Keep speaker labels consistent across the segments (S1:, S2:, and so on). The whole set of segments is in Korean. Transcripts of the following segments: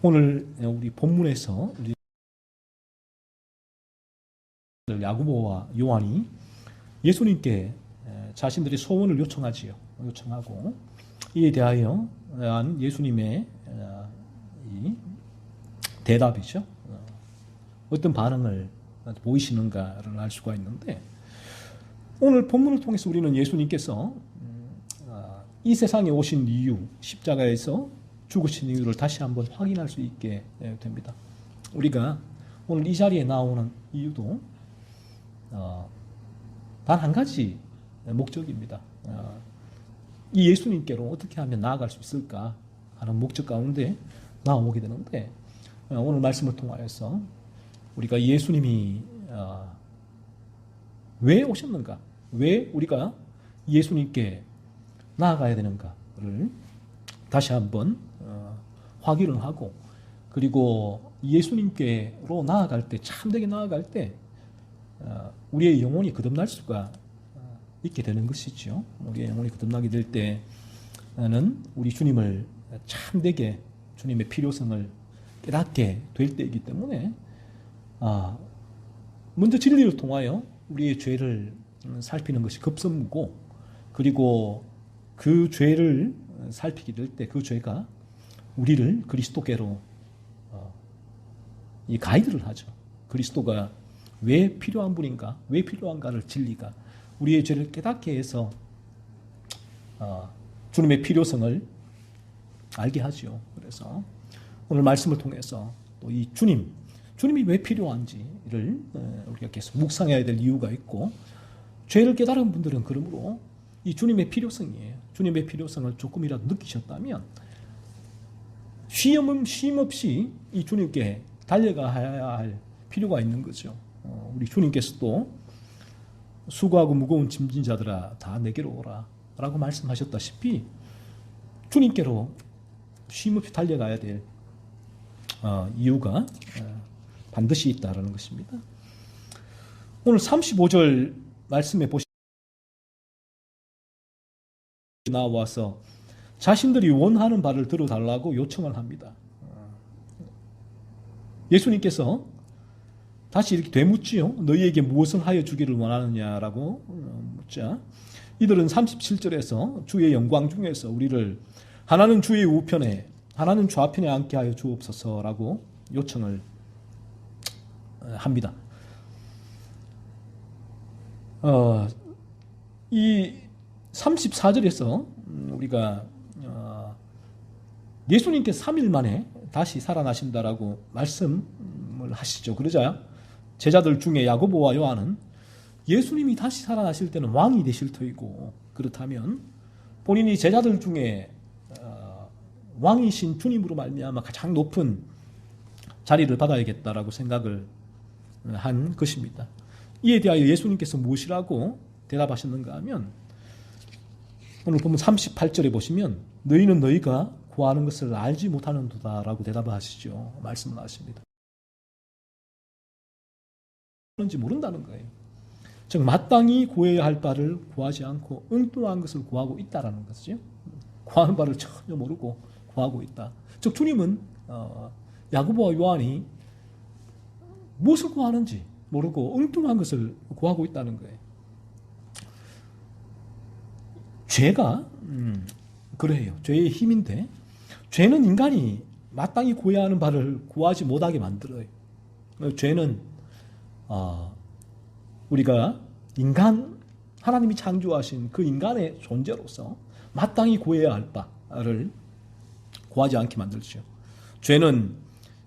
S1: 오늘 우리 본문에서 우리 야고보와 요한이 예수님께 자신들의 소원을 요청하고 이에 대하여 예수님의 이 대답이죠. 어떤 반응을 보이시는가를 알 수가 있는데, 오늘 본문을 통해서 우리는 예수님께서 이 세상에 오신 이유, 십자가에서 죽으신 이유를 다시 한번 확인할 수 있게 됩니다. 우리가 오늘 이 자리에 나오는 이유도 단 한 가지 목적입니다. 이 예수님께로 어떻게 하면 나아갈 수 있을까 하는 목적 가운데 나오게 되는데, 오늘 말씀을 통하여서 우리가 예수님이 왜 오셨는가, 왜 우리가 예수님께 나아가야 되는가를 다시 한번 확인을 하고, 그리고 예수님께로 나아갈 때, 참되게 나아갈 때 우리의 영혼이 거듭날 수가 있게 되는 것이죠. 우리의 영혼이 거듭나게 될 때는 우리 주님을 참되게, 주님의 필요성을 깨닫게 될 때이기 때문에 먼저 진리를 통하여 우리의 죄를 살피는 것이 급선무고, 그리고 그 죄를 살피게 될 때 그 죄가 우리를 그리스도께로 이 가이드를 하죠. 그리스도가 왜 필요한 분인가, 왜 필요한가를 진리가 우리의 죄를 깨닫게 해서 주님의 필요성을 알게 하죠. 그래서 오늘 말씀을 통해서 또 이 주님이 왜 필요한지를 우리가 계속 묵상해야 될 이유가 있고, 죄를 깨달은 분들은 그러므로 이 주님의 필요성이에요. 주님의 필요성을 조금이라도 느끼셨다면 쉼 없이 이 주님께 달려가야 할 필요가 있는 거죠. 우리 주님께서도 수고하고 무거운 짐진 자들아 다 내게로 오라 라고 말씀하셨다시피 주님께로 쉼없이 달려가야 될 이유가 반드시 있다라는 것입니다. 오늘 35절 말씀에 보시면 나와서 자신들이 원하는 바를 들어달라고 요청을 합니다. 예수님께서 다시 이렇게 되묻지요. 너희에게 무엇을 하여 주기를 원하느냐라고 묻자, 이들은 37절에서 주의 영광 중에서 우리를 하나는 주의 우편에 하나는 좌편에 앉게 하여 주옵소서라고 요청을 합니다. 이 34절에서 우리가 예수님께서 3일 만에 다시 살아나신다라고 말씀을 하시죠. 그러자 제자들 중에 야고보와 요한은 예수님이 다시 살아나실 때는 왕이 되실 터이고, 그렇다면 본인이 제자들 중에 왕이신 주님으로 말미암아 가장 높은 자리를 받아야겠다라고 생각을 한 것입니다. 이에 대하여 예수님께서 무엇이라고 대답하셨는가 하면, 오늘 보면 38절에 보시면 너희는 너희가 구하는 것을 알지 못하는도다라고 대답을 하시죠. 말씀을 하십니다. 그런지 모른다는 거예요. 즉 마땅히 구해야 할 바를 구하지 않고 엉뚱한 것을 구하고 있다라는 것이죠. 구하는 바를 전혀 모르고 구하고 있다. 즉 주님은 야고보와 요한이 무엇을 구하는지 모르고 엉뚱한 것을 구하고 있다는 거예요. 죄가 그래요. 죄의 힘인데, 죄는 인간이 마땅히 구해야 하는 바를 구하지 못하게 만들어요. 죄는 우리가 하나님이 창조하신 그 인간의 존재로서 마땅히 구해야 할 바를 구하지 않게 만들죠. 죄는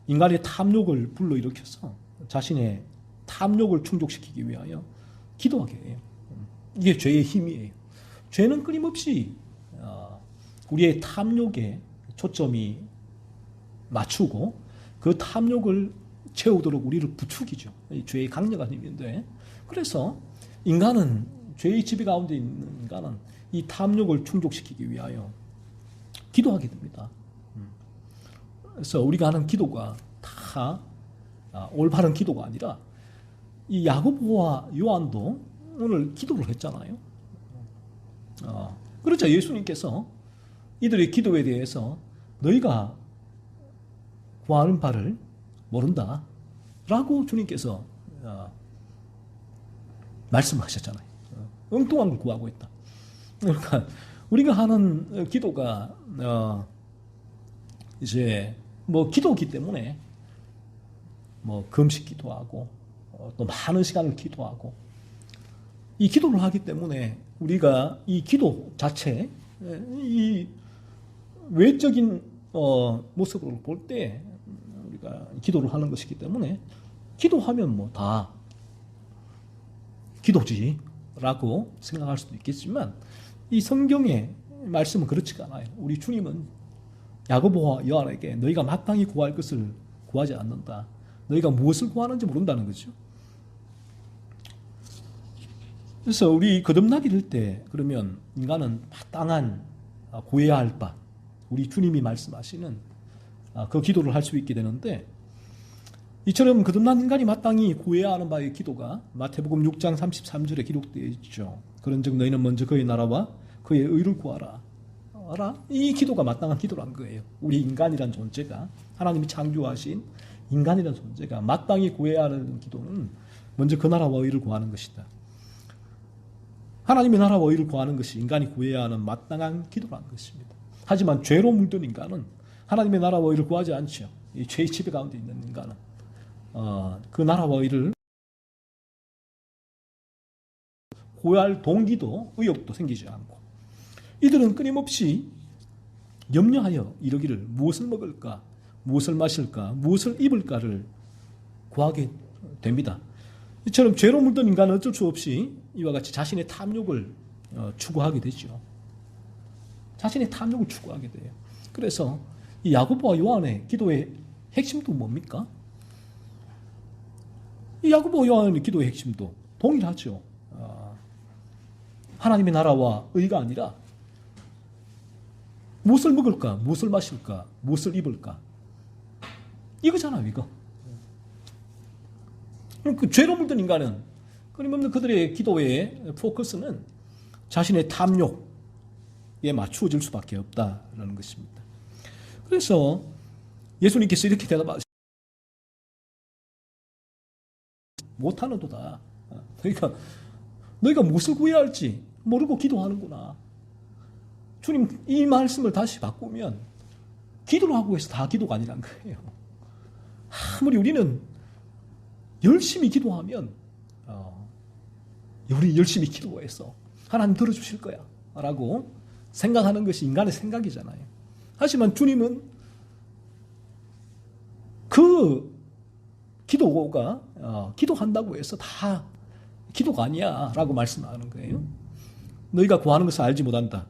S1: 인간의 탐욕을 불러일으켜서 자신의 탐욕을 충족시키기 위하여 기도하게 해요. 이게 죄의 힘이에요. 죄는 끊임없이 우리의 탐욕에 초점이 맞추고 그 탐욕을 채우도록 우리를 부추기죠. 죄의 강력한 힘인데, 그래서 인간은, 죄의 지배 가운데 있는 인간은 이 탐욕을 충족시키기 위하여 기도하게 됩니다. 그래서 우리가 하는 기도가 다 올바른 기도가 아니라, 이 야고보와 요한도 오늘 기도를 했잖아요. 그렇죠. 예수님께서 이들의 기도에 대해서 너희가 구하는 바를 모른다 라고 주님께서 말씀하셨잖아요. 엉뚱한 걸 구하고 있다. 그러니까 우리가 하는 기도가 이제 뭐 기도기 때문에 뭐 금식 기도하고 또 많은 시간을 기도하고 이 기도를 하기 때문에 우리가 이 기도 자체 이 외적인 모습으로 볼 때 우리가 기도를 하는 것이기 때문에 기도하면 뭐 다 기도지라고 생각할 수도 있겠지만 이 성경의 말씀은 그렇지가 않아요. 우리 주님은 야고보와 요한에게 너희가 마땅히 구할 것을 구하지 않는다. 너희가 무엇을 구하는지 모른다는 거죠. 그래서 우리 거듭나기를 때 그러면 인간은 마땅한 구해야 할 바, 우리 주님이 말씀하시는 그 기도를 할 수 있게 되는데 이처럼 거듭난 인간이 마땅히 구해야 하는 바의 기도가 마태복음 6장 33절에 기록되어 있죠. 그런즉 너희는 먼저 그의 나라와 그의 의를 구하라. 이 기도가 마땅한 기도란 거예요. 우리 인간이란 존재가 하나님이 창조하신 인간이란 존재가 마땅히 구해야 하는 기도는 먼저 그 나라와 의를 구하는 것이다. 하나님의 나라와 의를 구하는 것이 인간이 구해야 하는 마땅한 기도라는 것입니다. 하지만 죄로 물든 인간은 하나님의 나라와 의를 구하지 않죠. 이 죄의 지배 가운데 있는 인간은 그 나라와 의를 구할 동기도 의욕도 생기지 않고 이들은 끊임없이 염려하여 이러기를 무엇을 먹을까, 무엇을 마실까, 무엇을 입을까를 구하게 됩니다. 이처럼 죄로 물든 인간은 어쩔 수 없이 이와 같이 자신의 탐욕을 추구하게 되죠. 자신의 탐욕을 추구하게 돼요. 그래서 이 야고보와 요한의 기도의 핵심도 뭡니까? 이 야고보와 요한의 기도의 핵심도 동일하죠. 하나님의 나라와 의가 아니라 무엇을 먹을까, 무엇을 마실까, 무엇을 입을까 이거잖아요. 이거. 그 죄로 물든 인간은 끊임없는 그들의 기도의 포커스는 자신의 탐욕에 맞추어질 수밖에 없다라는 것입니다. 그래서 예수님께서 이렇게 대답하셨습니다. 못하는도다. 그러니까 너희가 무엇을 구해야 할지 모르고 기도하는구나. 주님 이 말씀을 다시 바꾸면 기도를 하고 해서 다 기도가 아니란 거예요. 아무리 우리는 열심히 기도하면 우리 열심히 기도해서 하나님 들어주실 거야 라고 생각하는 것이 인간의 생각이잖아요. 하지만 주님은 그 기도가 기도한다고 해서 다 기도가 아니야 라고 말씀하는 거예요. 너희가 구하는 것을 알지 못한다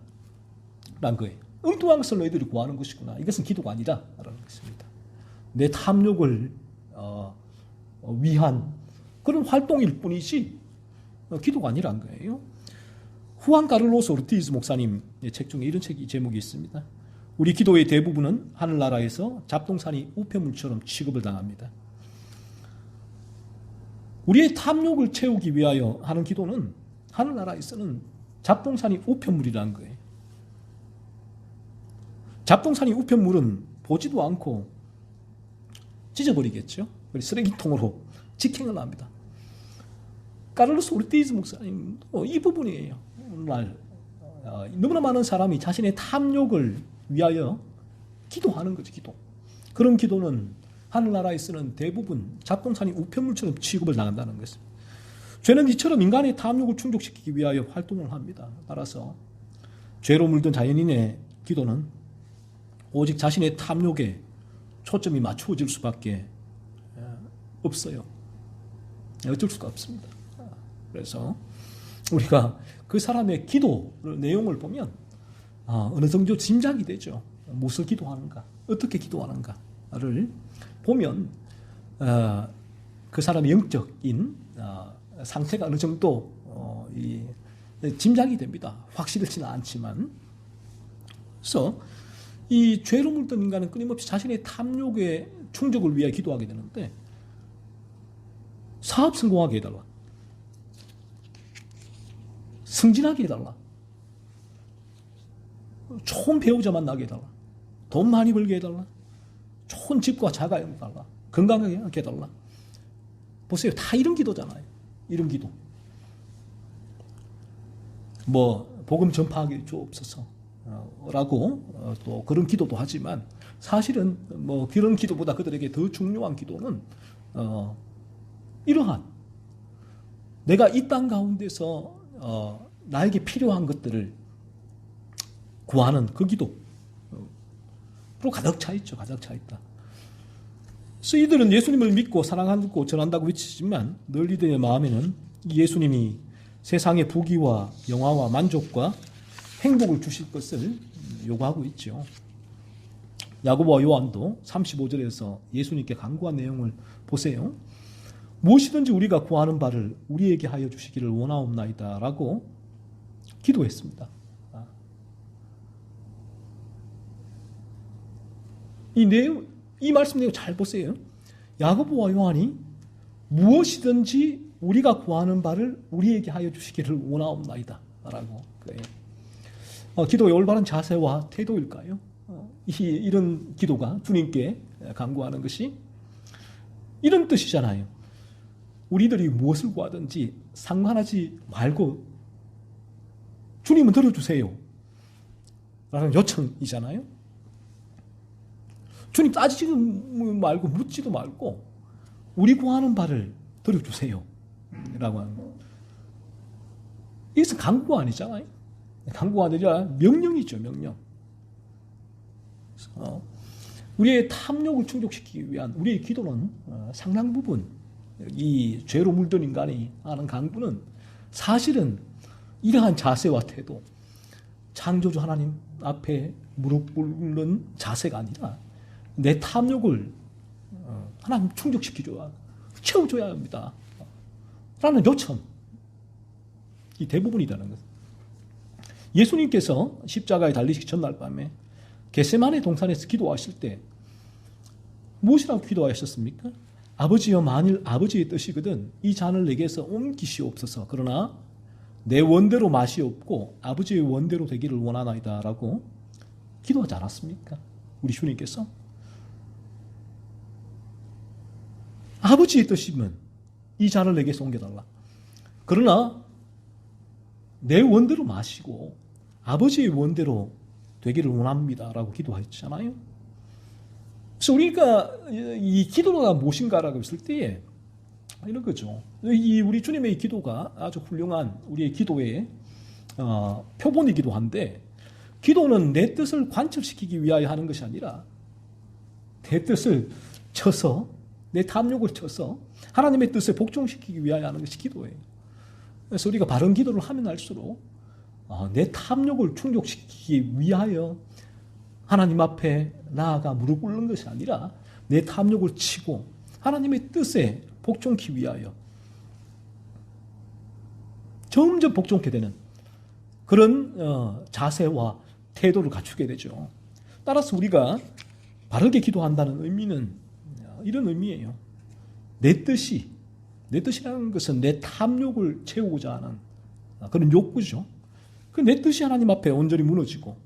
S1: 라는 거예요. 엉뚱한 것을 너희들이 구하는 것이구나. 이것은 기도가 아니라 라는 것입니다. 내 탐욕을 위한 그런 활동일 뿐이지 기도가 아니란 거예요. 후안 카를로스 오르티즈 목사님의 책 중에 이런 책이 제목이 있습니다. 우리 기도의 대부분은 하늘나라에서 잡동사니 우편물처럼 취급을 당합니다. 우리의 탐욕을 채우기 위하여 하는 기도는 하늘나라에서는 잡동사니 우편물이라는 거예요. 잡동사니 우편물은 보지도 않고 찢어버리겠죠. 쓰레기통으로 직행을 합니다. 카를로스 오르티즈 목사님도 이 부분이에요. 오늘날 너무나 많은 사람이 자신의 탐욕을 위하여 기도하는 거죠. 기도. 그런 기도는 하늘나라에서는 대부분 잡동사니 우편물처럼 취급을 당한다는 것입니다. 죄는 이처럼 인간의 탐욕을 충족시키기 위하여 활동을 합니다. 따라서 죄로 물든 자연인의 기도는 오직 자신의 탐욕에 초점이 맞추어질 수밖에 없어요. 어쩔 수가 없습니다. 그래서 우리가 그 사람의 기도 내용을 보면 어느 정도 짐작이 되죠. 무엇을 기도하는가, 어떻게 기도하는가를 보면 그 사람의 영적인 상태가 어느 정도 짐작이 됩니다. 확실하지는 않지만. 그래서 이 죄로 물든 인간은 끊임없이 자신의 탐욕의 충족을 위해 기도하게 되는데 사업 성공하게 해달라. 승진하게 해달라. 좋은 배우자 만나게 해달라. 돈 많이 벌게 해달라. 좋은 집과 자가 달라. 건강하게 해달라. 보세요. 다 이런 기도잖아요. 이런 기도. 뭐 복음 전파하기 주옵소서 라고 또 그런 기도도 하지만 사실은 뭐 그런 기도보다 그들에게 더 중요한 기도는 이러한 내가 이 땅 가운데서 나에게 필요한 것들을 구하는 그 기도로 가득 차 있죠. 가득 차 있다. 그래서 이들은 예수님을 믿고 사랑하고 전한다고 외치지만 늘 이들의 마음에는 예수님이 세상의 부귀와 영화와 만족과 행복을 주실 것을 요구하고 있죠. 야고보와 요한도 35절에서 예수님께 간구한 내용을 보세요. 무엇이든지 우리가 구하는 바를 우리에게 하여 주시기를 원하옵나이다 라고 기도했습니다. 이 말씀 내용 잘 보세요. 야고보와 요한이 무엇이든지 우리가 구하는 바를 우리에게 하여 주시기를 원하옵나이다 라고 그래요. 기도의 올바른 자세와 태도일까요? 이런 기도가 주님께 간구하는 것이 이런 뜻이잖아요. 우리들이 무엇을 구하든지 상관하지 말고 주님은 들어주세요 라는 요청이잖아요. 주님 따지지 말고 묻지도 말고 우리 구하는 바를 들어주세요 라고 하는 거예요. 이것은 간구가 아니잖아요. 간구가 아니라 명령이죠. 명령. 우리의 탐욕을 충족시키기 위한 우리의 기도는 상당 부분 이 죄로 물든 인간이 하는 간구는 사실은 이러한 자세와 태도, 창조주 하나님 앞에 무릎 꿇는 자세가 아니라 내 탐욕을 하나님 충족시켜줘야, 채워줘야 합니다 라는 요청, 이 대부분이라는 것. 예수님께서 십자가에 달리시기 전날 밤에 겟세마네 동산에서 기도하실 때 무엇이라고 기도하셨습니까? 아버지여, 만일 아버지의 뜻이거든 이 잔을 내게서 옮기시옵소서. 그러나 내 원대로 맛이 없고 아버지의 원대로 되기를 원하나이다 라고 기도하지 않았습니까? 우리 주님께서. 아버지의 뜻이면 이 잔을 내게서 옮겨달라. 그러나 내 원대로 마시고 아버지의 원대로 되기를 원합니다 라고 기도했잖아요. 그래서 우리가 이 기도가 무엇인가라고 했을 때에 이런 거죠. 우리 주님의 기도가 아주 훌륭한 우리의 기도의 표본이기도 한데, 기도는 내 뜻을 관철시키기 위하여 하는 것이 아니라 내 뜻을 쳐서, 내 탐욕을 쳐서 하나님의 뜻에 복종시키기 위하여 하는 것이 기도예요. 그래서 우리가 바른 기도를 하면 할수록 내 탐욕을 충족시키기 위하여 하나님 앞에 나아가 무릎 꿇는 것이 아니라 내 탐욕을 치고 하나님의 뜻에 복종하기 위하여 점점 복종하게 되는 그런 자세와 태도를 갖추게 되죠. 따라서 우리가 바르게 기도한다는 의미는 이런 의미예요. 내 뜻이라는 것은 내 탐욕을 채우고자 하는 그런 욕구죠. 그 내 뜻이 하나님 앞에 온전히 무너지고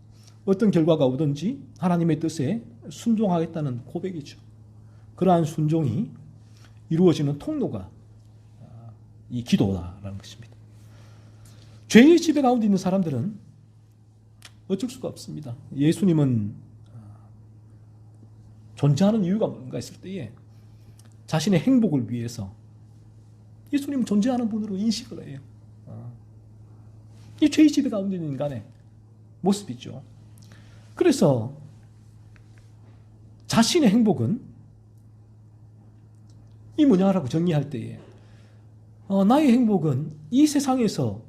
S1: 어떤 결과가 오든지 하나님의 뜻에 순종하겠다는 고백이죠. 그러한 순종이 이루어지는 통로가 이 기도다라는 것입니다. 죄의 지배 가운데 있는 사람들은 어쩔 수가 없습니다. 예수님은 존재하는 이유가 뭔가 했을 때에 자신의 행복을 위해서 예수님은 존재하는 분으로 인식을 해요. 이 죄의 지배 가운데 있는 인간의 모습이죠. 그래서 자신의 행복은 이 뭐냐라고 정의할 때에 나의 행복은 이 세상에서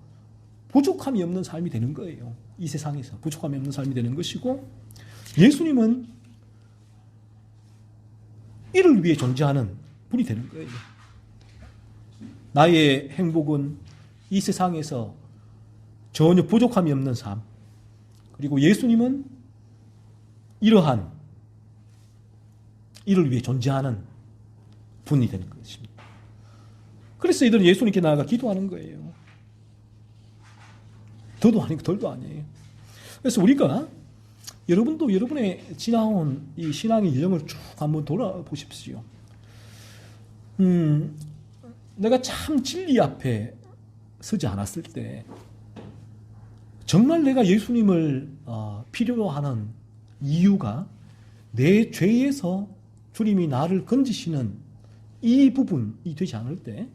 S1: 부족함이 없는 삶이 되는 거예요. 이 세상에서 부족함이 없는 삶이 되는 것이고, 예수님은 이를 위해 존재하는 분이 되는 거예요. 나의 행복은 이 세상에서 전혀 부족함이 없는 삶, 그리고 예수님은 이러한 이를 위해 존재하는 분이 되는 것입니다. 그래서 이들은 예수님께 나아가 기도하는 거예요. 더도 아니고 덜도 아니에요. 그래서 우리가 여러분도 여러분의 지나온 이 신앙의 여정을 쭉 한번 돌아보십시오. 내가 참 진리 앞에 서지 않았을 때 정말 내가 예수님을 필요로 하는 이유가 내 죄에서 주님이 나를 건지시는 이 부분이 되지 않을 때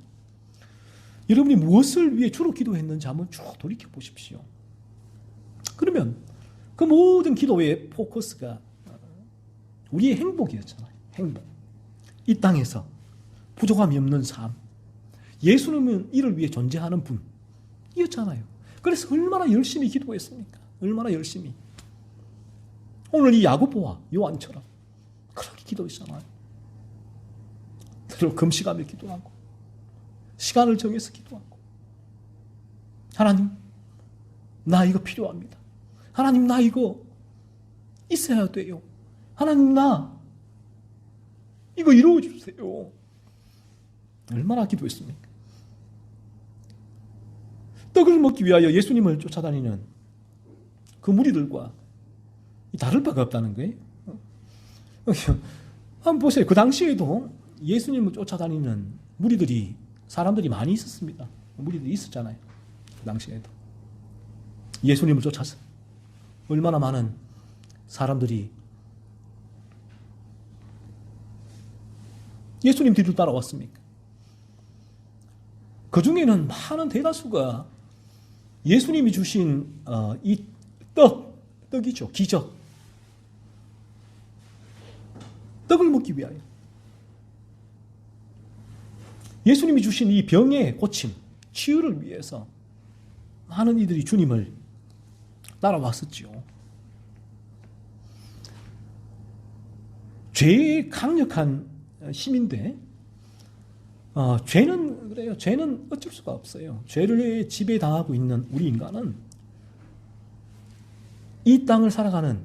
S1: 여러분이 무엇을 위해 주로 기도했는지 한번 쭉 돌이켜 보십시오. 그러면 그 모든 기도의 포커스가 우리의 행복이었잖아요. 행복. 이 땅에서 부족함이 없는 삶. 예수님은 이를 위해 존재하는 분이었잖아요. 그래서 얼마나 열심히 기도했습니까? 얼마나 열심히. 오늘 이 야고보와 요한처럼 그렇게 기도했잖아요. 그리고 금식하며 기도하고 시간을 정해서 기도하고 하나님 나 이거 필요합니다. 하나님 나 이거 있어야 돼요. 하나님 나 이거 이루어 주세요. 얼마나 기도했습니까? 떡을 먹기 위하여 예수님을 쫓아다니는 그 무리들과 다를 바가 없다는 거예요. 한번 보세요. 그 당시에도 예수님을 쫓아다니는 사람들이 많이 있었습니다. 무리들이 있었잖아요. 그 당시에도. 예수님을 쫓아서 얼마나 많은 사람들이 예수님 뒤로 따라왔습니까? 그 중에는 많은 대다수가 예수님이 주신 이 떡이죠. 기적. 떡을 먹기 위하여. 예수님이 주신 이 병의 고침, 치유를 위해서 많은 이들이 주님을 따라왔었죠. 죄의 강력한 힘인데 죄는 그래요. 죄는 어쩔 수가 없어요. 죄를 지배당하고 있는 우리 인간은 이 땅을 살아가는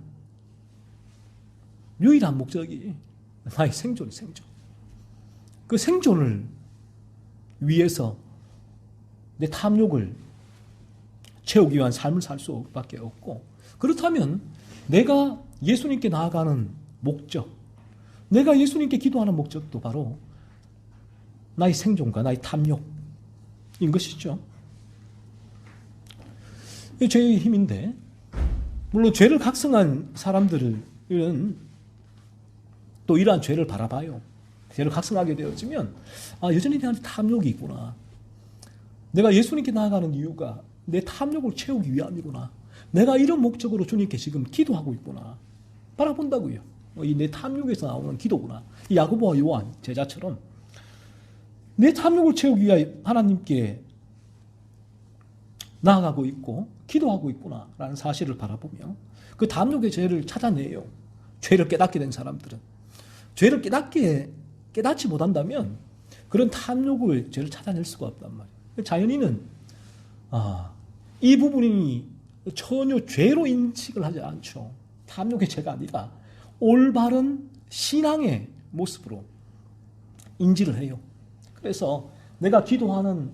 S1: 유일한 목적이 나의 생존. 그 생존을 위해서 내 탐욕을 채우기 위한 삶을 살 수밖에 없고, 그렇다면 내가 예수님께 나아가는 목적, 내가 예수님께 기도하는 목적도 바로 나의 생존과 나의 탐욕인 것이죠. 이 죄의 힘인데, 물론 죄를 각성한 사람들은 또 이러한 죄를 바라봐요. 죄를 각성하게 되어지면 여전히 내한테 탐욕이 있구나. 내가 예수님께 나아가는 이유가 내 탐욕을 채우기 위함이구나. 내가 이런 목적으로 주님께 지금 기도하고 있구나. 바라본다고요. 이 내 탐욕에서 나오는 기도구나. 이 야고보와 요한 제자처럼 내 탐욕을 채우기 위하여 하나님께 나아가고 있고 기도하고 있구나라는 사실을 바라보며 그 탐욕의 죄를 찾아내요. 죄를 깨닫게 된 사람들은. 죄를 깨닫지 못한다면 그런 탐욕을, 죄를 찾아낼 수가 없단 말이에요. 자연인은 이 부분이 전혀 죄로 인식을 하지 않죠. 탐욕의 죄가 아니라 올바른 신앙의 모습으로 인지를 해요. 그래서 내가 기도하는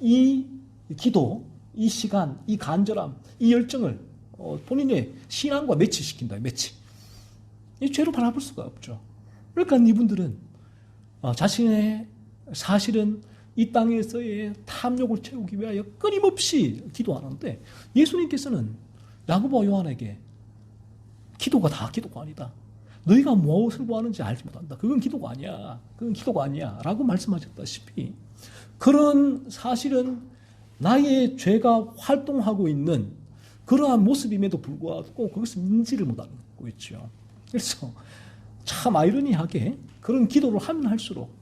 S1: 이 기도, 이 시간, 이 간절함, 이 열정을 본인의 신앙과 매치시킨다. 매치. 이 죄로 바라볼 수가 없죠. 그러니까 이분들은 자신의 사실은 이 땅에서의 탐욕을 채우기 위하여 끊임없이 기도하는데, 예수님께서는 야고보와 요한에게 기도가 다 기도가 아니다. 너희가 무엇을 구하는지 알지 못한다. 그건 기도가 아니야. 그건 기도가 아니야. 라고 말씀하셨다시피 그런 사실은 나의 죄가 활동하고 있는 그러한 모습임에도 불구하고 그것을 인지를 못하고 있죠. 그래서 참 아이러니하게 그런 기도를 하면 할수록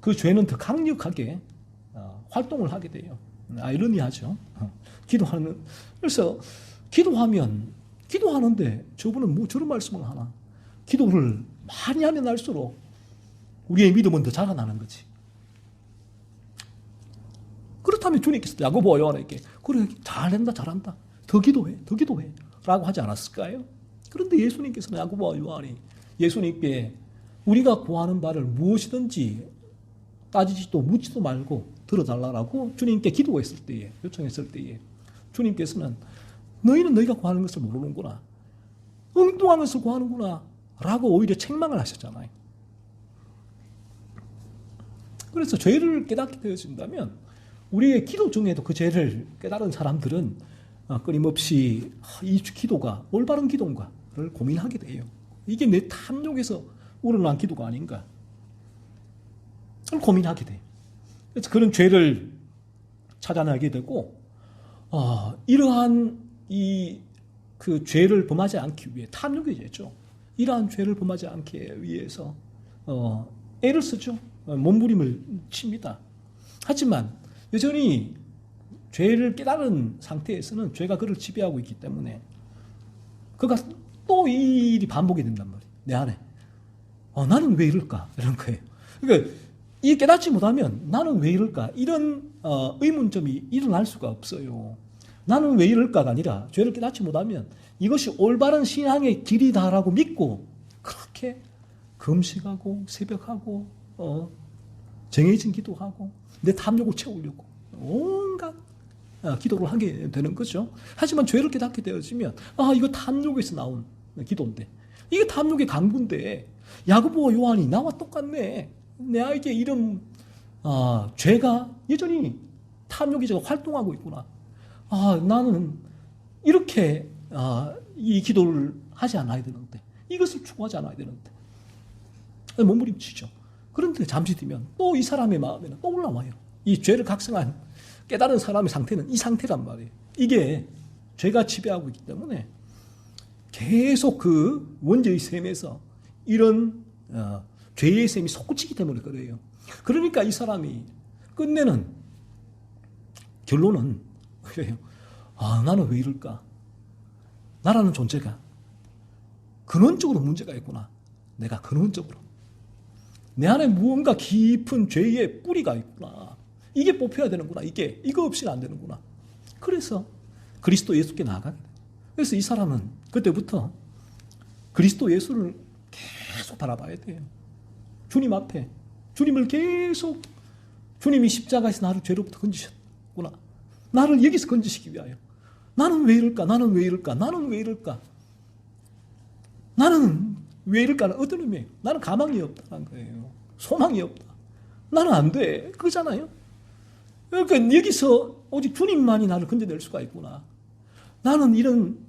S1: 그 죄는 더 강력하게 활동을 하게 돼요. 아이러니하죠. 기도하는. 그래서 기도하는데 저분은 뭐 저런 말씀을 하나. 기도를 많이 하면 할수록 우리의 믿음은 더 자라나는 거지. 그렇다면 주님께서 야고보와 요한에게 그래 잘한다 더 기도해 라고 하지 않았을까요? 그런데 예수님께서는 야고보와 요한이 예수님께 우리가 구하는 바를 무엇이든지 따지지도 묻지도 말고 들어달라고 주님께 기도했을 때에, 요청했을 때에 주님께서는 너희는 너희가 구하는 것을 모르는구나. 엉뚱한 것을 구하는구나 라고 오히려 책망을 하셨잖아요. 그래서 죄를 깨닫게 되어진다면 우리의 기도 중에도 그 죄를 깨달은 사람들은 끊임없이 이 기도가 올바른 기도인가를 고민하게 돼요. 이게 내 탐욕에서 우러난 기도가 아닌가 고민하게 돼요. 그래서 그런 죄를 찾아내게 되고 이러한 그 죄를 범하지 않기 위해 탐욕의 죄죠. 이러한 죄를 범하지 않기 위해서 애를 쓰죠. 몸부림을 칩니다. 하지만 여전히 죄를 깨달은 상태에서는 죄가 그를 지배하고 있기 때문에 그가 또 이 일이 반복이 된단 말이에요. 내 안에. 나는 왜 이럴까? 이런 거예요. 그러니까 이 깨닫지 못하면 나는 왜 이럴까? 이런 의문점이 일어날 수가 없어요. 나는 왜 이럴까가 아니라 죄를 깨닫지 못하면 이것이 올바른 신앙의 길이다라고 믿고 그렇게 금식하고 새벽하고 정해진 기도하고 내 탐욕을 채우려고 온갖 기도를 하게 되는 거죠. 하지만 죄를 깨닫게 되어지면 이거 탐욕에서 나온 기도인데 이게 탐욕의 강구인데 야고보와 요한이 나와 똑같네. 내에게 이런 죄가 여전히 탐욕이 제가 활동하고 있구나. 나는 이렇게 이 기도를 하지 않아야 되는데 이것을 추구하지 않아야 되는데 몸부림치죠. 그런데 잠시 뒤면 또 이 사람의 마음에는 또 올라와요. 이 죄를 각성한 깨달은 사람의 상태는 이 상태란 말이에요. 이게 죄가 지배하고 있기 때문에 계속 그 원죄의 셈에서 이런 죄의 셈이 솟구치기 때문에 그래요. 그러니까 이 사람이 끝내는 결론은 그래요. 나는 왜 이럴까? 나라는 존재가 근원적으로 문제가 있구나. 내가 근원적으로. 내 안에 무언가 깊은 죄의 뿌리가 있구나. 이게 뽑혀야 되는구나. 이거 없이는 안 되는구나. 그래서 그리스도 예수께 나아가게 돼요. 그래서 이 사람은 그때부터 그리스도 예수를 계속 바라봐야 돼요. 주님 앞에 주님을 계속 주님이 십자가에서 나를 죄로부터 건지셨구나. 나를 여기서 건지시기 위하여. 나는 왜 이럴까? 나는 왜 이럴까? 나는 왜 이럴까? 나는 왜 이럴까는 어떤 의미예요? 나는 가망이 없다는 거예요. 소망이 없다. 나는 안 돼. 그거잖아요. 그러니까 여기서 오직 주님만이 나를 건져낼 수가 있구나. 나는 이런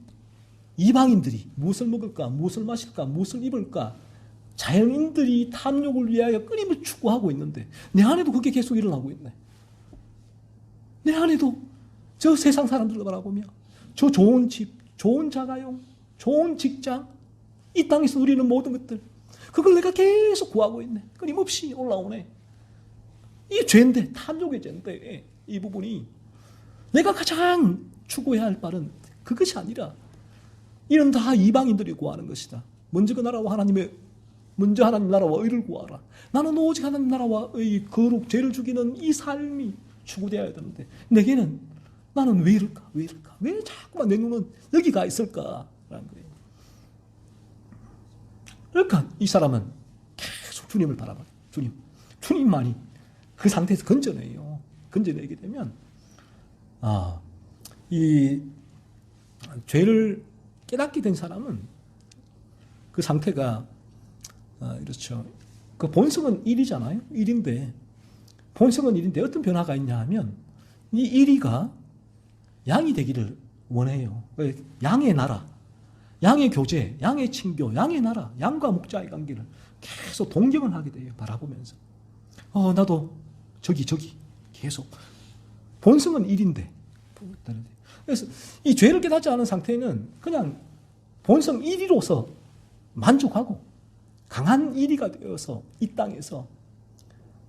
S1: 이방인들이 무엇을 먹을까? 무엇을 마실까? 무엇을 입을까? 자연인들이 탐욕을 위하여 끊임없이 추구하고 있는데 내 안에도 그게 계속 일어나고 있네. 내 안에도 저 세상 사람들을 바라보며 저 좋은 집, 좋은 자가용, 좋은 직장, 이 땅에서 누리는 모든 것들 그걸 내가 계속 구하고 있네. 끊임없이 올라오네. 이게 죄인데, 탐욕의 죄인데 이 부분이 내가 가장 추구해야 할 바는 그것이 아니라 이런 다 이방인들이 구하는 것이다. 먼저 그 나라와 먼저 하나님 나라와 의를 구하라. 나는 오직 하나님 나라와 의, 거룩, 죄를 죽이는 이 삶이 추구되어야 되는데 내게는 나는 왜 이럴까? 왜 이럴까? 왜 자꾸만 내 눈은 여기 가 있을까? 라는 거예요. 그러니까 이 사람은 계속 주님을 바라봐요. 주님만이 그 상태에서 건져내요. 건져내게 되면 이 죄를 깨닫게 된 사람은 그 상태가 이렇죠. 그 본성은 1이잖아요. 1인데 본성은 1인데 어떤 변화가 있냐 하면 이 1이가 양이 되기를 원해요. 양의 나라, 양의 교제, 양의 친교, 양의 나라, 양과 목자의 관계를 계속 동경을 하게 돼요. 바라보면서 나도 저기 계속 본성은 1인데 그래서 이 죄를 깨닫지 않은 상태는 그냥 본성 1위로서 만족하고 강한 1위가 되어서 이 땅에서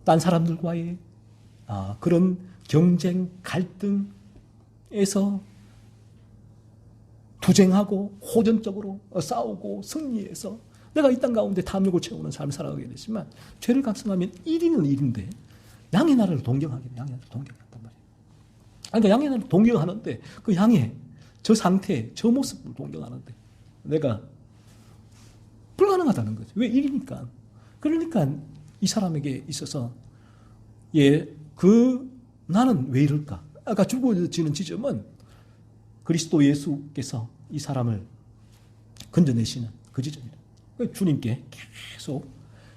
S1: 딴 사람들과의 그런 경쟁, 갈등에서 투쟁하고 호전적으로 싸우고 승리해서 내가 이 땅 가운데 탐욕을 채우는 삶을 살아가게 되지만 죄를 각성하면 1위는 1인데 양의 나라를 동경하게 돼. 양의 나라를 동경한단 말이에요. 그러니까 양의 나라를 동경하는데 그 양의 저 상태, 저 모습을 동경하는데 내가 불가능하다는 거죠. 왜 1이니까. 그러니까 이 사람에게 있어서 나는 왜 이럴까? 아까 주어지는 지점은 그리스도 예수께서 이 사람을 건져내시는 그 지점이다. 주님께 계속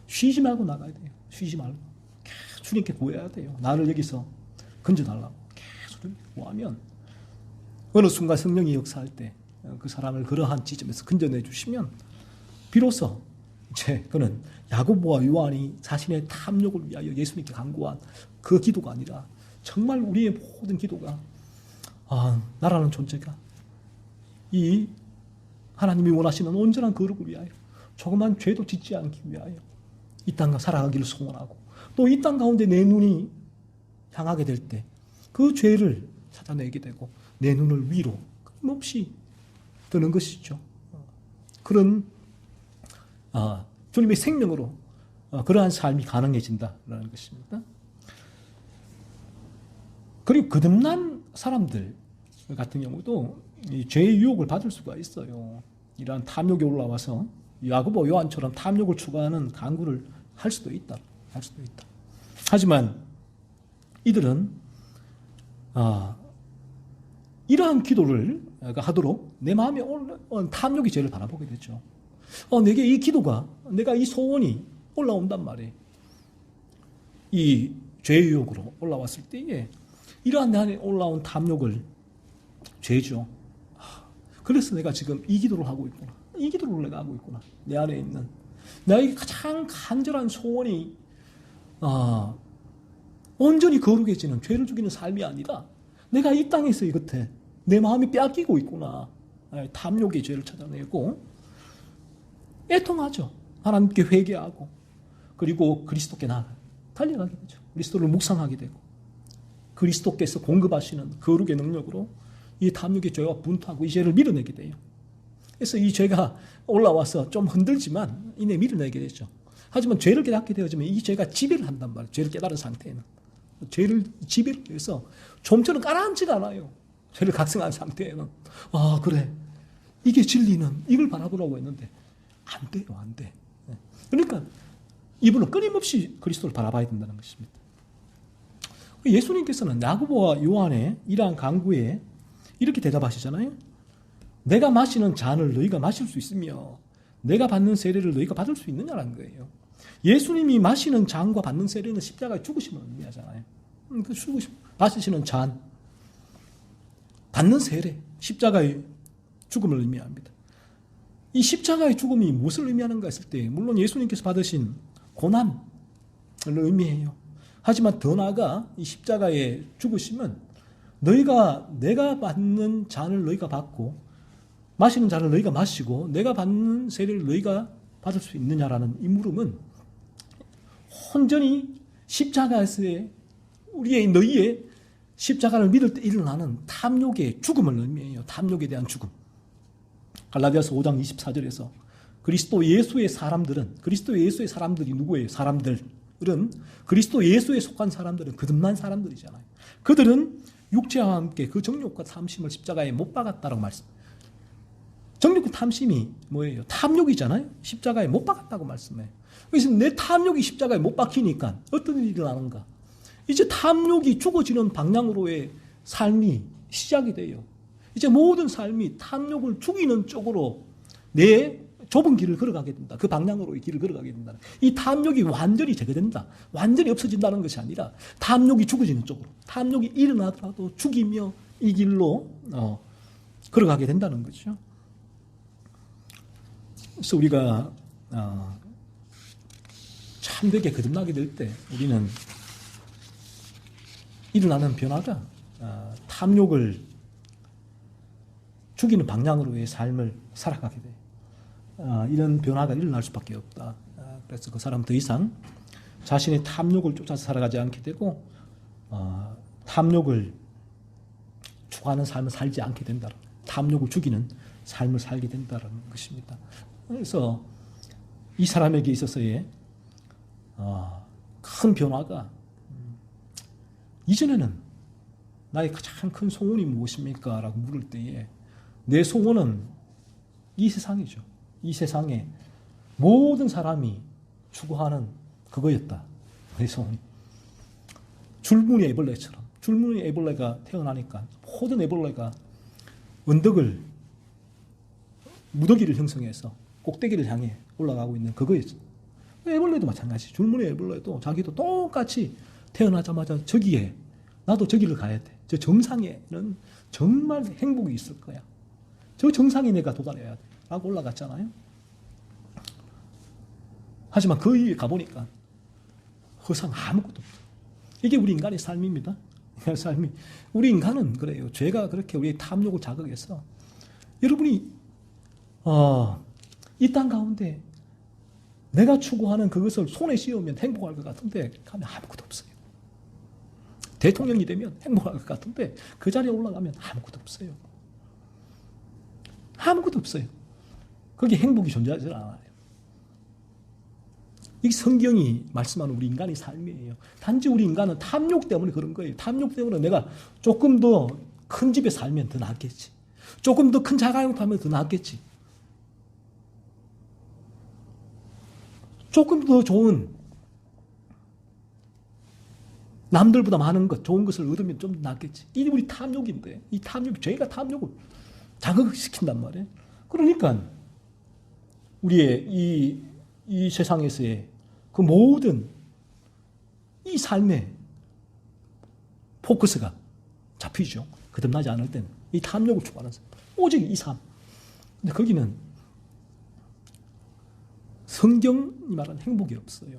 S1: 쉬지 말고 나가야 돼요. 쉬지 말고 계속 주님께 구해야 돼요. 나를 여기서 건져달라고 계속 구하면 어느 순간 성령이 역사할 때 그 사람을 그러한 지점에서 건져내 주시면 비로소 이제 그는 야고보와 요한이 자신의 탐욕을 위하여 예수님께 간구한 그 기도가 아니라 정말 우리의 모든 기도가 나라는 존재가 이 하나님이 원하시는 온전한 거룩을 위하여 조그만 죄도 짓지 않기 위하여 이 땅과 살아가기를 소원하고 또 이 땅 가운데 내 눈이 향하게 될 때 그 죄를 찾아내게 되고 내 눈을 위로 끊임없이 드는 것이죠. 그런 주님의 생명으로 그러한 삶이 가능해진다라는 것입니다. 그리고 거듭난 사람들 같은 경우도 이 죄의 유혹을 받을 수가 있어요. 이러한 탐욕이 올라와서 야고보 요한처럼 탐욕을 추구하는 간구를 할 수도 있다. 하지만 이들은 이러한 기도를 하도록 내 마음에 탐욕이 죄를 바라보게 되죠. 내게 이 기도가, 내가 이 소원이 올라온단 말이에요. 이 죄의 유혹으로 올라왔을 때에 이러한 내 안에 올라온 탐욕을 죄죠. 그래서 내가 지금 이 기도를 하고 있구나. 이 기도를 내가 하고 있구나. 내 안에 있는 나에게 가장 간절한 소원이 온전히 거룩해지는 죄를 죽이는 삶이 아니라 내가 이 땅에서 이것에 내 마음이 빼앗기고 있구나. 탐욕의 죄를 찾아내고 애통하죠. 하나님께 회개하고 그리고 그리스도께 달려가게 되죠. 그리스도를 묵상하게 되고 그리스도께서 공급하시는 거룩의 능력으로 이 탐욕의 죄와 분투하고 이 죄를 밀어내게 돼요. 그래서 이 죄가 올라와서 좀 흔들지만 이내 밀어내게 되죠. 하지만 죄를 깨닫게 되어지면 이 죄가 지배를 한단 말이에요. 죄를 깨달은 상태에는. 죄를 지배를 해서 좀처럼 가라앉지가 않아요. 죄를 각성한 상태에는. 그래. 이게 진리는 이걸 바라보라고 했는데 안 돼요. 안 돼. 그러니까 이분은 끊임없이 그리스도를 바라봐야 된다는 것입니다. 예수님께서는 야고보와 요한의 이러한 간구에 이렇게 대답하시잖아요. 내가 마시는 잔을 너희가 마실 수 있으며 내가 받는 세례를 너희가 받을 수 있느냐라는 거예요. 예수님이 마시는 잔과 받는 세례는 십자가의 죽으심을 의미하잖아요. 그 마시는 잔, 받는 세례, 십자가의 죽음을 의미합니다. 이 십자가의 죽음이 무엇을 의미하는가 했을 때 물론 예수님께서 받으신 고난을 의미해요. 하지만 더 나아가 이 십자가의 죽으심은 내가 받는 잔을 너희가 받고 마시는 잔을 너희가 마시고 내가 받는 세례를 너희가 받을 수 있느냐라는 이 물음은 온전히 십자가에서의 너희의 십자가를 믿을 때 일어나는 탐욕의 죽음을 의미해요. 탐욕에 대한 죽음. 갈라디아서 5장 24절에서 그리스도 예수의 사람들이 누구예요? 사람들은 그리스도 예수에 속한 사람들은 거듭난 사람들이잖아요. 그들은 육체와 함께 그 정욕과 탐심을 십자가에 못 박았다라고 말씀해요. 정욕과 탐심이 뭐예요? 탐욕이잖아요. 십자가에 못 박았다고 말씀해요. 그래서 내 탐욕이 십자가에 못 박히니까 어떤 일이 일어나는가? 이제 탐욕이 죽어지는 방향으로의 삶이 시작이 돼요. 이제 모든 삶이 탐욕을 죽이는 쪽으로 내 좁은 길을 걸어가게 된다. 그 방향으로의 길을 걸어가게 된다. 이 탐욕이 완전히 제거된다. 완전히 없어진다는 것이 아니라 탐욕이 죽어지는 쪽으로. 탐욕이 일어나더라도 죽이며 이 길로 걸어가게 된다는 거죠. 그래서 우리가 참되게 거듭나게 될 때 우리는 일어나는 변화가 탐욕을 죽이는 방향으로의 삶을 살아가게 돼요. 이런 변화가 일어날 수밖에 없다. 그래서 그 사람은 더 이상 자신의 탐욕을 쫓아서 살아가지 않게 되고 탐욕을 추구하는 삶을 살지 않게 된다. 탐욕을 죽이는 삶을 살게 된다는 것입니다. 그래서 이 사람에게 있어서의 큰 변화가 이전에는 나의 가장 큰 소원이 무엇입니까? 라고 물을 때에 내 소원은 이 세상이죠. 이 세상에 모든 사람이 추구하는 그거였다. 내 소원이. 줄무늬 애벌레처럼. 줄무늬 애벌레가 태어나니까 모든 애벌레가 언덕을 무더기를 형성해서 꼭대기를 향해 올라가고 있는 그거였죠. 애벌레도 마찬가지. 줄무늬 애벌레도 자기도 똑같이 태어나자마자 저기에 나도 저기를 가야 돼. 저 정상에는 정말 행복이 있을 거야. 저 정상에 내가 도달해야 돼. 라고 올라갔잖아요. 하지만 그 위에 가보니까 허상 아무것도 없어. 이게 우리 인간의 삶입니다. 삶이. 우리 인간은 그래요. 죄가 그렇게 우리의 탐욕을 자극해서 여러분이 이 땅 가운데 내가 추구하는 그것을 손에 씌우면 행복할 것 같은데 가면 아무것도 없어요. 대통령이 되면 행복할 것 같은데 그 자리에 올라가면 아무것도 없어요. 아무것도 없어요. 거기에 행복이 존재하지 않아요. 이 성경이 말씀하는 우리 인간의 삶이에요. 단지 우리 인간은 탐욕 때문에 그런 거예요. 탐욕 때문에 내가 조금 더 큰 집에 살면 더 낫겠지. 조금 더 큰 자가용 타면 더 낫겠지. 조금 더 좋은 남들보다 많은 것, 좋은 것을 얻으면 좀 낫겠지. 이게 우리 탐욕인데 이 탐욕, 죄가 탐욕을 자극시킨단 말이에요. 그러니까 우리의 이 세상에서의 그 모든 이 삶의 포커스가 잡히죠. 거듭나지 않을 때는 이 탐욕을 추구하는 삶. 오직 이 삶. 근데 거기는 성경이 말하는 행복이 없어요.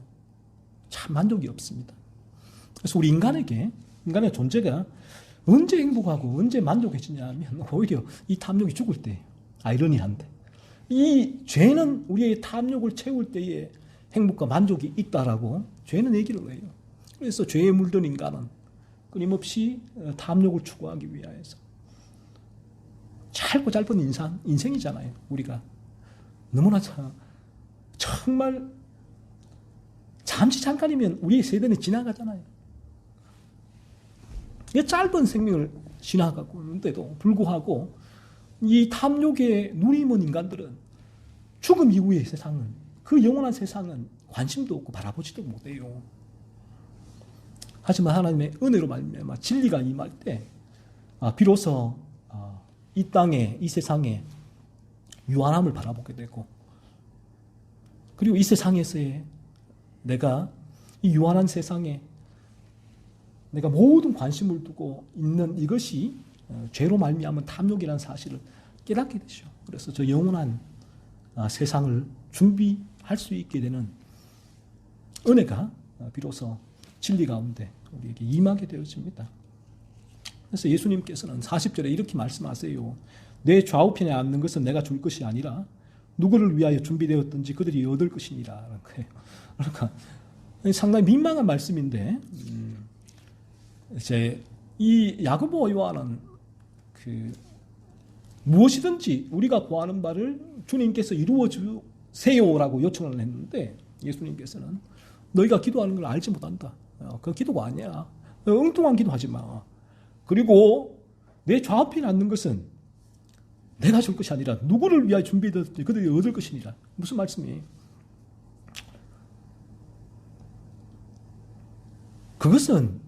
S1: 참 만족이 없습니다. 그래서 우리 인간의 존재가 언제 행복하고 언제 만족해지냐 하면 오히려 이 탐욕이 죽을 때, 아이러니한데 이 죄는 우리의 탐욕을 채울 때에 행복과 만족이 있다라고 죄는 얘기를 해요. 그래서 죄에 물든 인간은 끊임없이 탐욕을 추구하기 위하여서 짧고 짧은 인생이잖아요. 우리가 너무나 정말 잠시 잠깐이면 우리의 세대는 지나가잖아요. 이 짧은 생명을 지나가고 있는데도 불구하고 이 탐욕에 눈이 먼 인간들은 죽음 이후의 세상은, 그 영원한 세상은 관심도 없고 바라보지도 못해요. 하지만 하나님의 은혜로 말미암아 진리가 임할 때 비로소 이 땅에, 이 세상에 유한함을 바라보게 되고, 그리고 이 세상에서의 내가 이 유한한 세상에 내가 모든 관심을 두고 있는 이것이 죄로 말미암은 탐욕이라는 사실을 깨닫게 되죠. 그래서 저 영원한 세상을 준비할 수 있게 되는 은혜가 비로소 진리 가운데 우리에게 임하게 되어집니다. 그래서 예수님께서는 40절에 이렇게 말씀하세요. 내 좌우편에 앉는 것은 내가 줄 것이 아니라 누구를 위하여 준비되었든지 그들이 얻을 것이니라. 그러니까 상당히 민망한 말씀인데, 이제 이 야고보와 요한은 무엇이든지 우리가 구하는 바를 주님께서 이루어 주세요라고 요청을 했는데, 예수님께서는 너희가 기도하는 걸 알지 못한다. 그 기도가 아니야. 엉뚱한 기도하지 마. 그리고 내 좌우편에 앉는 것은 내가 줄 것이 아니라 누구를 위하여 준비되었든지 그들이 얻을 것이니라. 무슨 말씀이에요? 그것은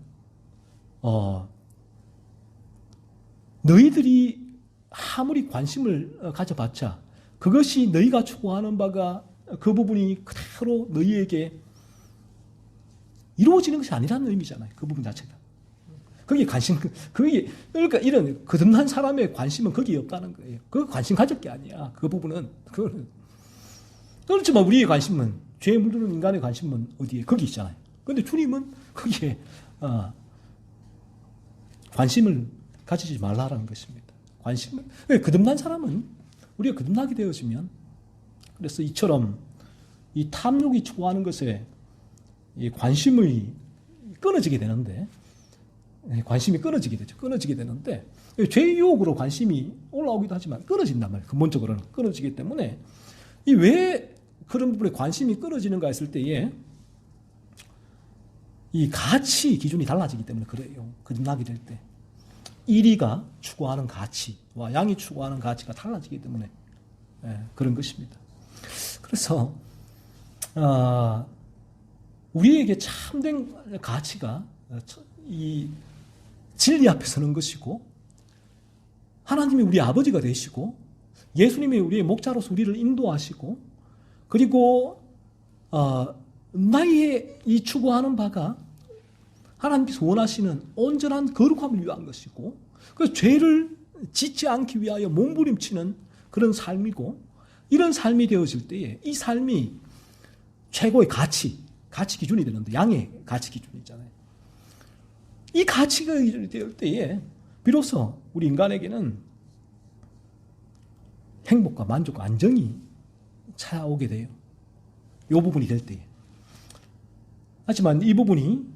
S1: 너희들이 아무리 관심을 가져봤자 그것이 너희가 추구하는 바가 그 부분이 그대로 너희에게 이루어지는 것이 아니라는 의미잖아요. 그 부분 자체가. 그게 그러니까 이런 거듭난 사람의 관심은 거기에 없다는 거예요. 그 관심 가질 게 아니야. 그 부분은. 그렇지만 우리의 관심은, 죄에 물드는 인간의 관심은 어디에? 거기 있잖아요. 그런데 주님은 거기에 관심을 가지지 말라라는 것입니다. 거듭난 사람은, 우리가 거듭나게 되어지면, 그래서 이처럼 이 탐욕이 추구하는 것에 이 관심이 끊어지게 되는데, 관심이 끊어지게 되죠. 끊어지게 되는데, 죄의 유혹으로 관심이 올라오기도 하지만 끊어진단 말이에요. 근본적으로는 끊어지기 때문에, 이 왜 그런 부분에 관심이 끊어지는가 했을 때에 이 가치 기준이 달라지기 때문에 그래요. 거듭나게 될 때. 이리가 추구하는 가치와 양이 추구하는 가치가 달라지기 때문에 그런 것입니다. 그래서 우리에게 참된 가치가 이 진리 앞에 서는 것이고, 하나님이 우리 아버지가 되시고 예수님이 우리의 목자로서 우리를 인도하시고, 그리고 나의 이 추구하는 바가 하나님께서 원하시는 온전한 거룩함을 위한 것이고, 그 죄를 짓지 않기 위하여 몸부림치는 그런 삶이고, 이런 삶이 되어질 때에 이 삶이 최고의 가치 기준이 되는데, 양의 가치 기준이 있잖아요. 이 가치가 될 때에 비로소 우리 인간에게는 행복과 만족과 안정이 찾아오게 돼요. 이 부분이 될 때에. 하지만 이 부분이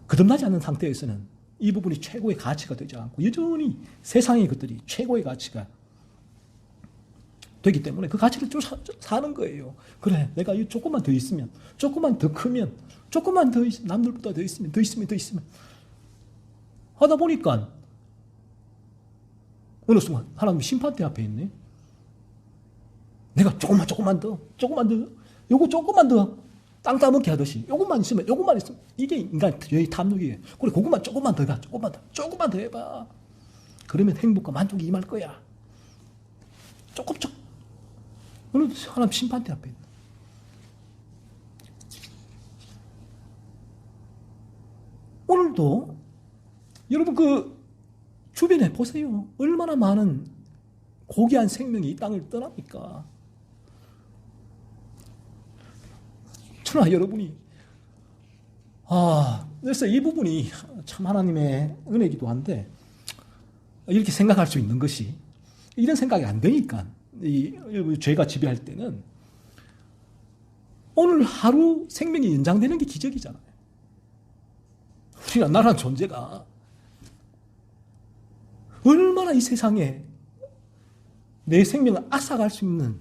S1: 거듭나지 않는 상태에서는 이 부분이 최고의 가치가 되지 않고 여전히 세상의 것들이 최고의 가치가 되기 때문에 그 가치를 쫓아 사는 거예요. 그래, 내가 이 조금만 더 있으면, 조금만 더 크면, 조금만 더 남들보다 더 있으면 하다 보니까 어느 순간 하나님 심판대 앞에 있네. 내가 조금만 더, 요거 조금만 더 땅 따먹게 하듯이 요것만 있으면 이게 인간의 탐욕이에요. 그래, 그것만 조금만 더 해봐. 그러면 행복과 만족이 임할 거야. 조금. 오늘 하나님 심판대 앞에 있네. 오늘도 여러분 그 주변에 보세요. 얼마나 많은 고귀한 생명이 이 땅을 떠납니까? 저는 여러분이 그래서 이 부분이 참 하나님의 은혜이기도 한데, 이렇게 생각할 수 있는 것이, 이런 생각이 안 되니까 이 죄가 지배할 때는 오늘 하루 생명이 연장되는 게 기적이잖아요. 우리가 나라는 존재가 얼마나 이 세상에 내 생명을 앗아갈 수 있는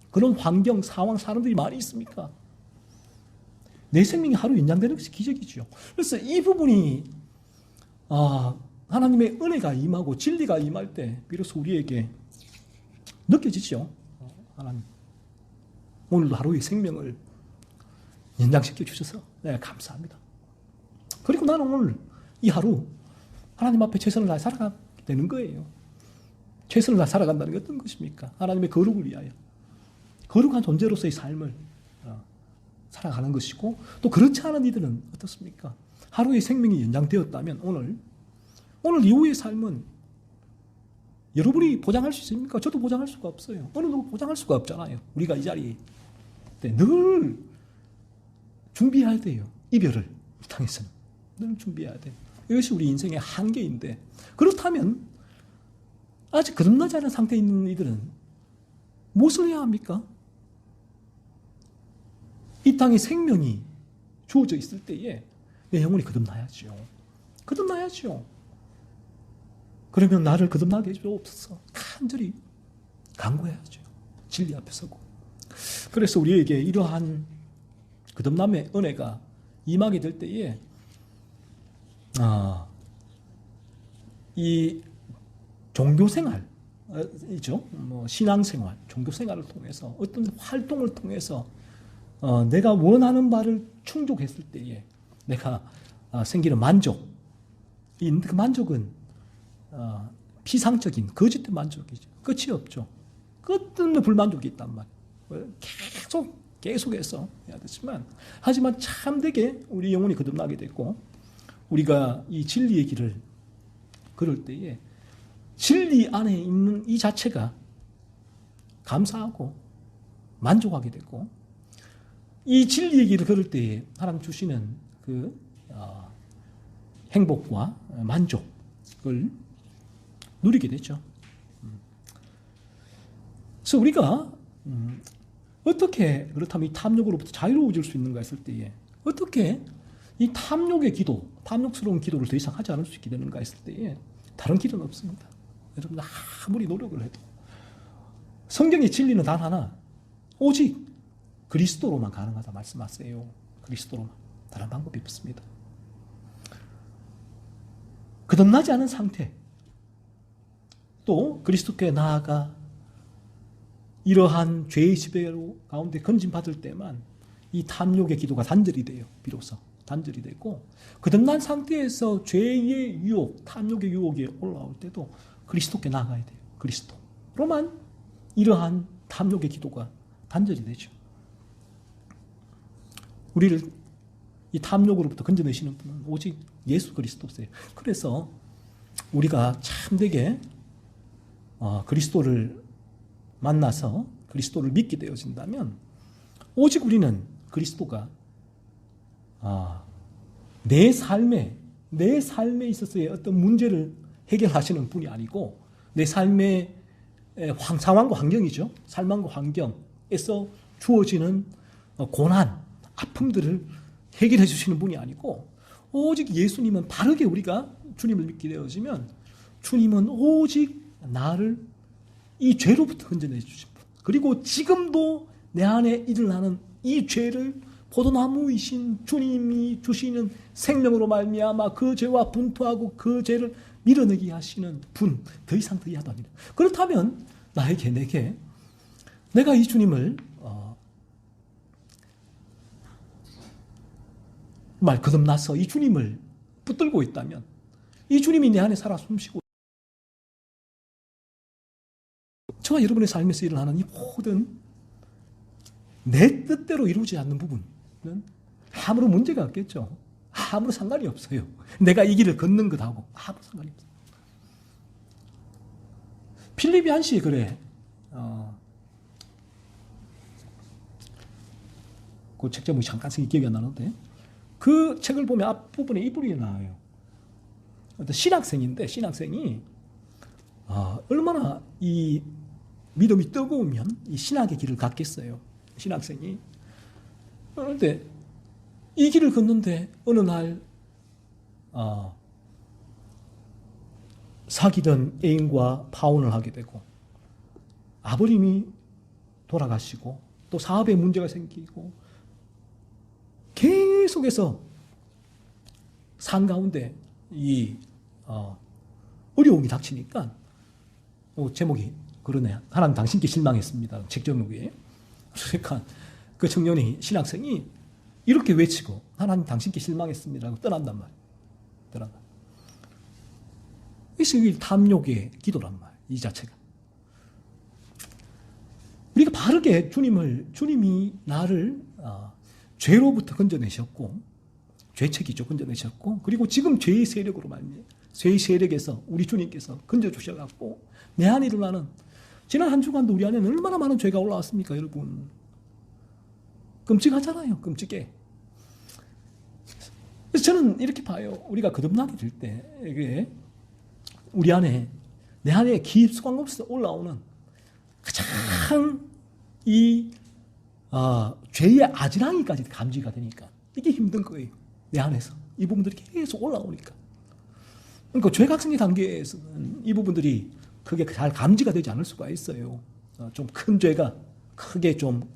S1: 그런 환경, 상황, 사람들이 많이 있습니까? 내 생명이 하루 연장되는 것이 기적이죠. 그래서 이 부분이 하나님의 은혜가 임하고 진리가 임할 때 비로소 우리에게 느껴지죠. 하나님, 오늘도 하루의 생명을 연장시켜 주셔서 내가 감사합니다. 그리고 나는 오늘 이 하루 하나님 앞에 최선을 다해 살아가게 되는 거예요. 최선을 다해 살아간다는 게 어떤 것입니까? 하나님의 거룩을 위하여 거룩한 존재로서의 삶을 살아가는 것이고, 또 그렇지 않은 이들은 어떻습니까? 하루의 생명이 연장되었다면 오늘 이후의 삶은 여러분이 보장할 수 있습니까? 저도 보장할 수가 없어요. 어느 누구 보장할 수가 없잖아요. 우리가 이 자리에 늘 준비해야 돼요. 이별을 이 땅에서는 늘 준비해야 돼요. 이것이 우리 인생의 한계인데, 그렇다면 아직 거듭나지 않은 상태에 있는 이들은 무엇을 해야 합니까? 이 땅에 생명이 주어져 있을 때에 내 영혼이 거듭나야죠. 그러면 나를 거듭나게 해주옵소서. 간절히 간구해야죠. 진리 앞에 서고. 그래서 우리에게 이러한 거듭남의 은혜가 임하게 될 때에 이 종교생활, 신앙생활, 종교생활을 통해서 어떤 활동을 통해서 내가 원하는 바를 충족했을 때에 내가 생기는 만족, 그 만족은 피상적인 거짓된 만족이죠. 끝이 없죠. 끝없는 불만족이 있단 말이에요. 계속해서 해야 되지만, 하지만 참되게 우리 영혼이 거듭나게 됐고, 우리가 이 진리의 길을 걸을 때에 진리 안에 있는 이 자체가 감사하고 만족하게 됐고, 이 진리의 길을 걸을 때에 하나님 주시는 그 행복과 만족을 누리게 되죠. 그래서 우리가 어떻게 그렇다면 이 탐욕으로부터 자유로워질 수 있는가 했을 때에 어떻게 이 탐욕의 기도, 탐욕스러운 기도를 더 이상 하지 않을 수 있게 되는가 했을 때에 다른 길은 없습니다. 여러분 아무리 노력을 해도 성경의 진리는 단 하나, 오직 그리스도로만 가능하다 말씀하세요. 그리스도로만. 다른 방법이 없습니다. 거듭나지 않은 상태, 또 그리스도께 나아가 이러한 죄의 지배 가운데 건진받을 때만 이 탐욕의 기도가 단절이 돼요. 비로소 단절이 되고, 거듭난 상태에서 죄의 유혹, 탐욕의 유혹이 올라올 때도 그리스도께 나아가야 돼요. 그리스도로만 이러한 탐욕의 기도가 단절이 되죠. 우리를 이 탐욕으로부터 건져내시는 분은 오직 예수 그리스도세요. 그래서 우리가 참되게 그리스도를 만나서 그리스도를 믿게 되어진다면 오직 우리는 그리스도가 내 삶에 있어서의 어떤 문제를 해결하시는 분이 아니고 내 삶의 상황과 환경이죠. 삶과 환경에서 주어지는 고난, 아픔들을 해결해 주시는 분이 아니고 오직 예수님은 바르게 우리가 주님을 믿게 되어지면 주님은 오직 나를 이 죄로부터 건져내 주신 분, 그리고 지금도 내 안에 일어나는 이 죄를 포도나무이신 주님이 주시는 생명으로 말미암아 그 죄와 분투하고 그 죄를 밀어내게 하시는 분, 더 이상 더 이하도 아니라. 그렇다면 내게 내가 이 주님을 거듭나서 이 주님을 붙들고 있다면 이 주님이 내 안에 살아 숨쉬고 저와 여러분의 삶에서 일어나는 이 모든 내 뜻대로 이루어지지 않는 부분은 아무런 문제가 없겠죠. 아무런 상관이 없어요. 내가 이 길을 걷는 것하고 아무 상관이 없어요. 필립이 한시 그래. 그 책 제목이 잠깐 기억이 안 나는데 그 책을 보면 앞부분에 이 부분이 나와요. 어떤 신학생인데 신학생이 얼마나 이 믿음이 뜨거우면 이 신학의 길을 갔겠어요. 신학생이. 그런데 이 길을 걷는데 어느 날 사귀던 애인과 파혼을 하게 되고 아버님이 돌아가시고 또 사업에 문제가 생기고 계속해서 산 가운데 이 어려움이 닥치니까 제목이 그러네. 하나님 당신께 실망했습니다. 책 제목이. 그러니까 그 청년이 신학생이 이렇게 외치고 하나님 당신께 실망했습니다. 떠난단 말이에요. 떠난다. 이것이 탐욕의 기도란 말이에요. 이 자체가. 우리가 바르게 주님이 나를 죄로부터 건져내셨고 죄책이죠. 건져내셨고 그리고 지금 죄의 세력으로 말미암아 죄의 세력에서 우리 주님께서 건져주셔갖고 내 안에 일어나는 지난 한 주간도 우리 안에는 얼마나 많은 죄가 올라왔습니까, 여러분? 끔찍하잖아요, 끔찍해. 그래서 저는 이렇게 봐요. 우리가 거듭나게 될 때, 이게 우리 안에, 내 안에 깊숙한 곳에서 올라오는 가장 죄의 아지랑이까지 감지가 되니까 이게 힘든 거예요. 내 안에서. 이 부분들이 계속 올라오니까. 그러니까 죄각성의 단계에서는 이 부분들이 그게 잘 감지가 되지 않을 수가 있어요. 좀 큰 죄가 크게 좀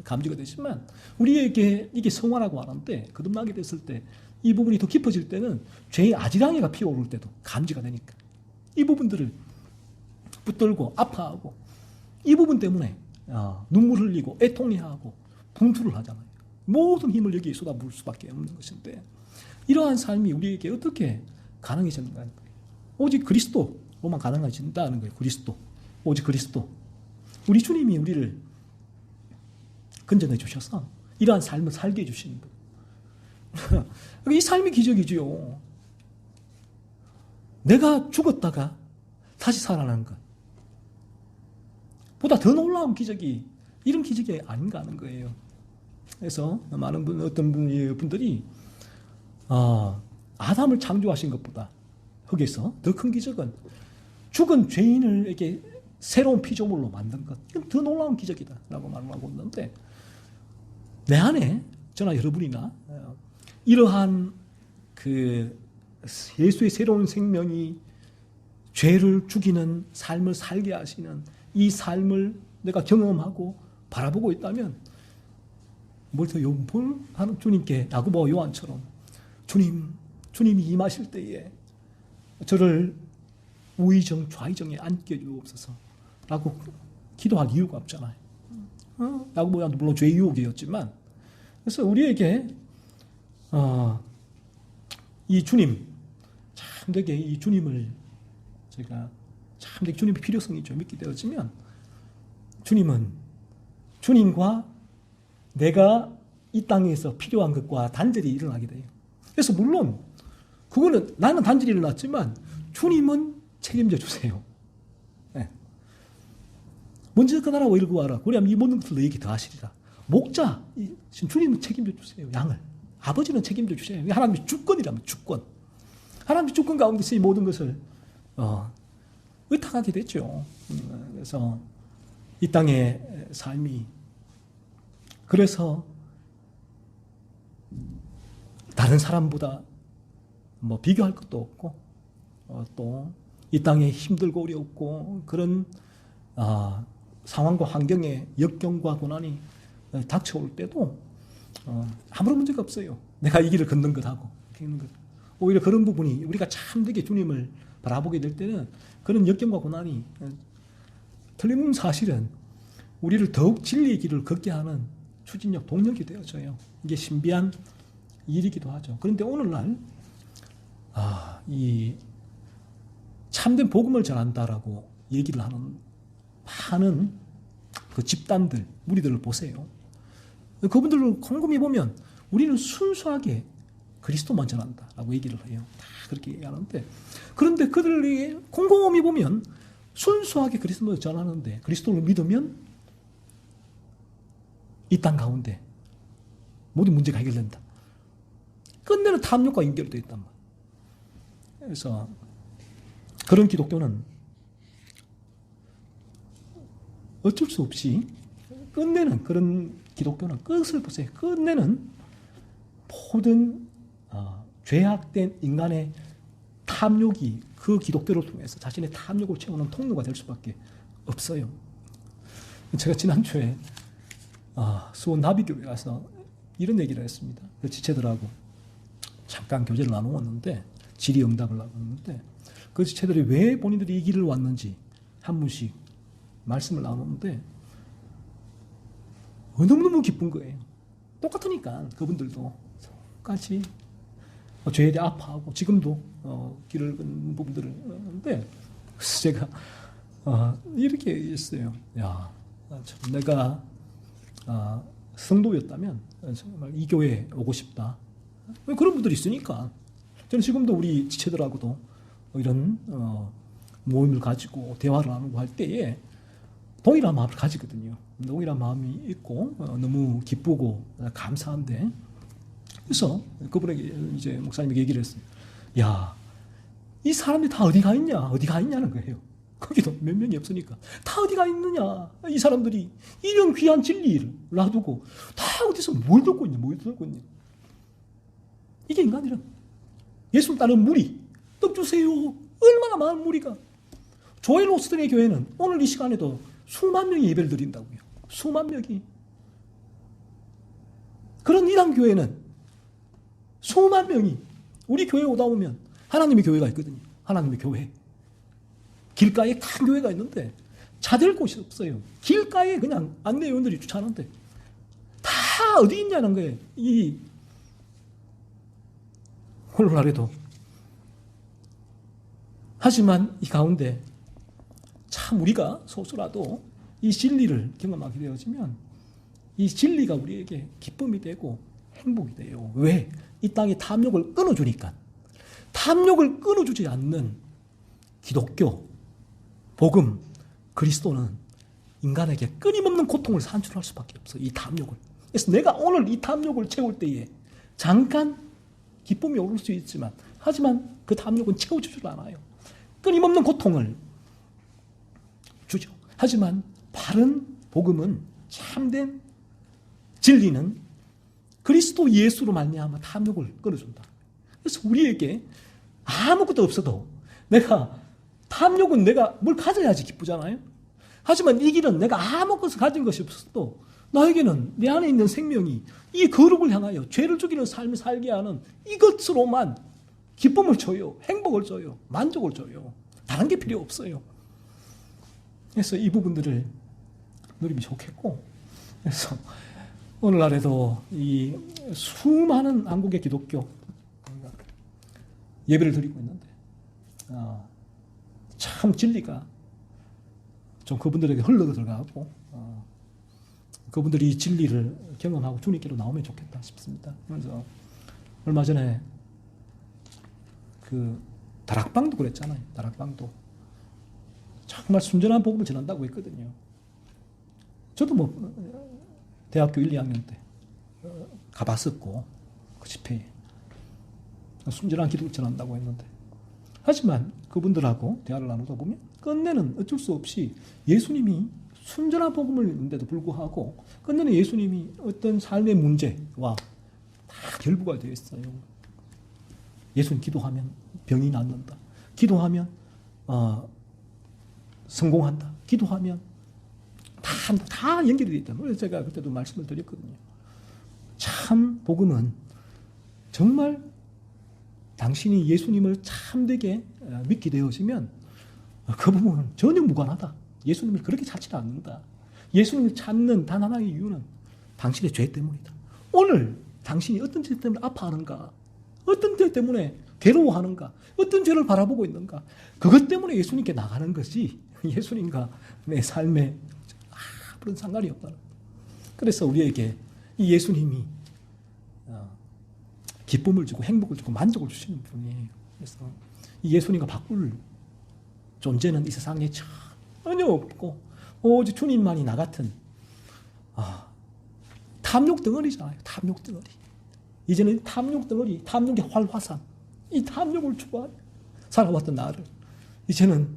S1: 감지가 되지만 우리에게 이게 성화라고 하는데 거듭나게 됐을 때 이 부분이 더 깊어질 때는 죄의 아지랑이가 피어오를 때도 감지가 되니까 이 부분들을 붙들고 아파하고 이 부분 때문에 눈물 흘리고 애통해하고 분투를 하잖아요. 모든 힘을 여기에 쏟아부을 수밖에 없는 것인데 이러한 삶이 우리에게 어떻게 가능해지는가 하는 거예요. 오직 그리스도로만 가능해진다는 거예요. 그리스도. 오직 그리스도. 우리 주님이 우리를 건져내 주셔서 이러한 삶을 살게 해주시는 분. 이 삶이 기적이지요. 내가 죽었다가 다시 살아나는 것. 보다 더 놀라운 기적이 이런 기적이 아닌가 하는 거예요. 그래서 많은 어떤 분들이 아담을 창조하신 것보다 흙에서 더 큰 기적은 죽은 죄인을 이렇게 새로운 피조물로 만든 것. 이건 더 놀라운 기적이다라고 말을 하고 있는데 내 안에 저나 여러분이나 이러한 그 예수의 새로운 생명이 죄를 죽이는 삶을 살게 하시는 이 삶을 내가 경험하고 바라보고 있다면 뭘 하는 주님께 야고보와 요한처럼 주님이 임하실 때에 저를 우의정 좌의정에 앉게 주옵소서 라고 기도할 이유가 없잖아요. 야고보 요한도 물론 죄의 유혹이었지만 그래서 우리에게 이 주님 참되게 이 주님을 제가 참 주님의 필요성이 좀 믿게 되어지면 주님은 주님과 내가 이 땅에서 필요한 것과 단절이 일어나게 돼요. 그래서 물론 그거는 나는 단절이 일어났지만 주님은 책임져 주세요. 네. 먼저 그 나라와 일을 구하라. 그래야 이 모든 것을 너에게 더하시리라. 목자, 주님은 책임져 주세요. 양을. 아버지는 책임져 주세요. 하나님의 주권이라면 주권. 하나님의 주권 가운데서 이 모든 것을 의탁하게 됐죠. 그래서 이 땅의 삶이 그래서 다른 사람보다 뭐 비교할 것도 없고 또 이 땅에 힘들고 어렵고 그런 상황과 환경에 역경과 고난이 닥쳐올 때도 아무런 문제가 없어요. 내가 이 길을 걷는 것하고 오히려 그런 부분이 우리가 참되게 주님을 바라보게 될 때는 그런 역경과 고난이 틀림없는 사실은 우리를 더욱 진리의 길을 걷게 하는 추진력, 동력이 되어져요. 이게 신비한 일이기도 하죠. 그런데 오늘날 이 참된 복음을 전한다라고 얘기를 하는 많은 그 집단들, 무리들을 보세요. 그분들을 곰곰이 보면 우리는 순수하게 그리스도만 전한다라고 얘기를 해요. 다 그렇게 얘기하는데 그런데 그들이 곰곰이 보면 순수하게 그리스도를 전하는데 그리스도를 믿으면 이 땅 가운데 모든 문제가 해결된다. 끝내는 탐욕과 연결되어 있단 말이에요. 그래서 그런 기독교는 어쩔 수 없이 끝내는 그런 기독교는 끝을 보세요. 끝내는 모든 죄악된 인간의 탐욕이 그 기독교를 통해서 자신의 탐욕을 채우는 통로가 될 수밖에 없어요. 제가 지난주에 수원 나비교회 가서 이런 얘기를 했습니다. 그 지체들하고 잠깐 교제를 나누었는데 질의응답을 나눴는데 그 지체들이 왜 본인들이 이 길을 왔는지 한 분씩 말씀을 나누는데 너무너무 기쁜 거예요. 똑같으니까 그분들도 똑같이 죄에 대해 아파하고 지금도 길을 걷는 부분들을 하는데 그래서 제가 이렇게 얘기했어요. 야, 참 내가 성도였다면 정말 이 교회에 오고 싶다. 그런 분들이 있으니까 저는 지금도 우리 지체들하고도 이런 모임을 가지고 대화를 나누고 할 때에 동일한 마음을 가지거든요. 동일한 마음이 있고 너무 기쁘고 감사한데 그래서 그분에게 이제 목사님에게 얘기를 했어요. 야, 이 사람들이 다 어디 가 있냐? 어디 가 있냐는 거예요. 거기도 몇 명이 없으니까 다 어디 가 있느냐? 이 사람들이 이런 귀한 진리를 놔두고 다 어디서 뭘 듣고 있냐? 뭘 듣고 있냐? 이게 인간이란 예수를 따르는 무리 떡 주세요. 얼마나 많은 무리가 조엘 오스틴의 교회는 오늘 이 시간에도 수만 명이 예배를 드린다고요. 수만 명이. 그런 이단 교회는 수만 명이 우리 교회에 오다 보면 하나님의 교회가 있거든요. 하나님의 교회. 길가에 큰 교회가 있는데 자들 곳이 없어요. 길가에 그냥 안내요원들이 주차하는데 다 어디 있냐는 거예요. 이 오늘날에도. 하지만 이 가운데 참 우리가 소수라도 이 진리를 경험하게 되어지면 이 진리가 우리에게 기쁨이 되고 행복이 돼요. 왜? 이 땅에 탐욕을 끊어주니까. 탐욕을 끊어주지 않는 기독교, 복음, 그리스도는 인간에게 끊임없는 고통을 산출할 수밖에 없어요. 이 탐욕을. 그래서 내가 오늘 이 탐욕을 채울 때에 잠깐 기쁨이 오를 수 있지만 하지만 그 탐욕은 채워주질 않아요. 끊임없는 고통을 주죠. 하지만 바른 복음은 참된 진리는 그리스도 예수로 말미암아 탐욕을 끊어준다. 그래서 우리에게 아무것도 없어도 탐욕은 내가 뭘 가져야지 기쁘잖아요. 하지만 이 길은 내가 아무것도 가진 것이 없어도 나에게는 내 안에 있는 생명이 이 거룩을 향하여 죄를 죽이는 삶을 살게 하는 이것으로만 기쁨을 줘요. 행복을 줘요. 만족을 줘요. 다른 게 필요 없어요. 그래서 이 부분들을 누리면 좋겠고 그래서 오늘날에도 이 수많은 한국의 기독교 예배를 드리고 있는데 참 진리가 좀 그분들에게 흘러 들어가고 그분들이 이 진리를 경험하고 주님께로 나오면 좋겠다 싶습니다. 그래서 얼마 전에 그 다락방도 그랬잖아요. 다락방도 정말 순전한 복음을 전한다고 했거든요. 저도 뭐 대학교 1, 2학년 때 가봤었고 그 집회에 순전한 기도를 전한다고 했는데, 하지만 그분들하고 대화를 나누다 보면 끝내는 어쩔 수 없이 예수님이 순전한 복음을 있는데도 불구하고 끝내는 예수님이 어떤 삶의 문제와 다 결부가 되어 있어요. 예수님 기도하면 병이 낫는다. 기도하면 성공한다. 기도하면 다 연결이 되어 있다. 그래서 제가 그때도 말씀을 드렸거든요. 참 복음은 정말 당신이 예수님을 참되게 믿게 되어지면 그 부분은 전혀 무관하다. 예수님을 그렇게 찾지는 않는다. 예수님을 찾는 단 하나의 이유는 당신의 죄 때문이다. 오늘 당신이 어떤 죄 때문에 아파하는가, 어떤 죄 때문에 괴로워하는가, 어떤 죄를 바라보고 있는가, 그것 때문에 예수님께 나가는 것이 예수님과 내 삶에 아무런 상관이 없다는 거예요. 그래서 우리에게 이 예수님이 기쁨을 주고 행복을 주고 만족을 주시는 분이에요. 그래서 이 예수님과 바꿀 존재는 이 세상에 전혀 없고 오직 주님만이 나 같은 탐욕 덩어리잖아요. 탐욕 덩어리. 이제는 탐욕 덩어리, 탐욕의 활화산, 이 탐욕을 추구하며 살아왔던 나를 이제는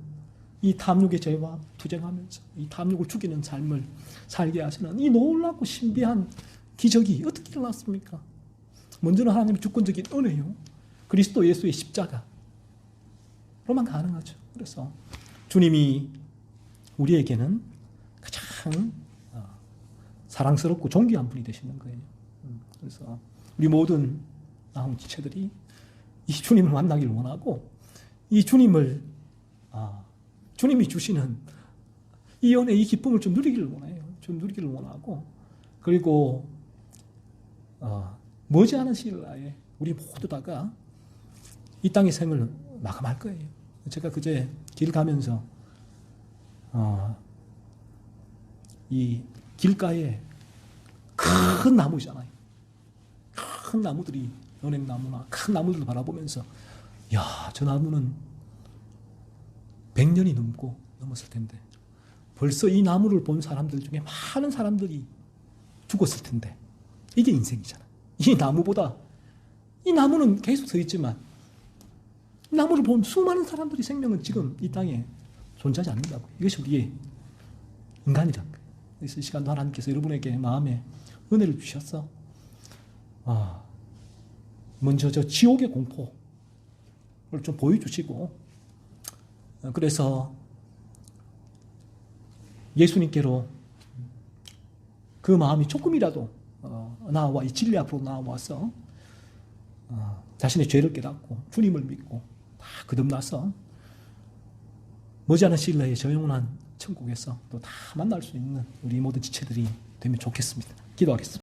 S1: 이 탐욕의 죄와 투쟁하면서 이 탐욕을 죽이는 삶을 살게 하시는 이 놀랍고 신비한 기적이 어떻게 일어났습니까? 먼저는 하나님의 주권적인 은혜요. 그리스도 예수의 십자가로만 가능하죠. 그래서 주님이 우리에게는 가장 사랑스럽고 존귀한 분이 되시는 거예요. 그래서 우리 모든 나온 지체들이 이 주님을 만나기를 원하고 이 주님이 주시는 이 은혜, 이 기쁨을 좀 누리기를 원해요. 좀 누리기를 원하고, 그리고 머지않은 시일 내에 우리 모두 다가 이 땅의 생을 마감할 거예요. 제가 그제 길 가면서 이 길가에 큰 나무잖아요. 큰 나무들이 연행나무나 큰 나무들을 바라보면서 야, 저 나무는 100년이 넘었을 텐데 벌써 이 나무를 본 사람들 중에 많은 사람들이 죽었을 텐데 이게 인생이잖아. 이 나무보다 이 나무는 계속 서 있지만 이 나무를 본 수많은 사람들의 생명은 지금 이 땅에 존재하지 않는다고. 이것이 우리의 인간이란 거예요. 그래서 이 시간도 하나님께서 여러분에게 마음에 은혜를 주셔서 먼저 저 지옥의 공포를 좀 보여주시고, 그래서 예수님께로 그 마음이 조금이라도 나와 이 진리 앞으로 나와서 자신의 죄를 깨닫고 주님을 믿고 다 거듭나서 머지않은 시일 내에 저 영원한 천국에서 또 다 만날 수 있는 우리 모든 지체들이 되면 좋겠습니다. 기도하겠습니다.